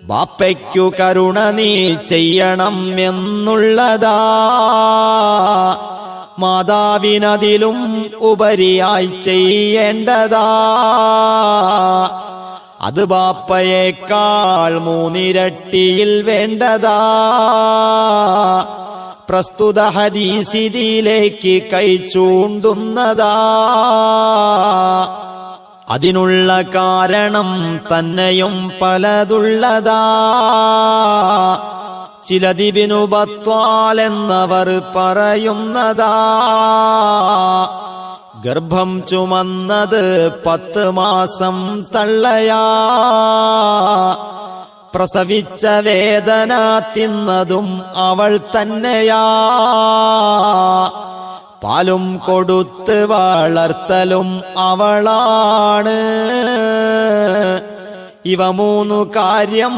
ബാപ്പയ്ക്കു കരുണ നീ ചെയ്യണം എന്നുള്ളതാ, മാതാവിനതിലും ഉപരിയായി ചെയ്യേണ്ടതാ. അത് ബാപ്പയേക്കാൾ 3 ഇരട്ടിയിൽ വേണ്ടതാ. പ്രസ്തുത ഹദീസിലേക്ക് കൈ ചൂണ്ടുന്നതാ. അതിനുള്ള കാരണം തന്നെയും പലതുള്ളതാ. ചിലതിബ്നു ബത്വാൽ എന്നവർ പറയുന്നതാ. ഗർഭം ചുമന്നത് 10 മാസം തള്ളയാ, പ്രസവിച്ച വേദന തിന്നതും അവൾ തന്നെയാ. പാലും കൊടുത്ത് വളർത്തലും അവളാണ്. ഇവ 3 കാര്യം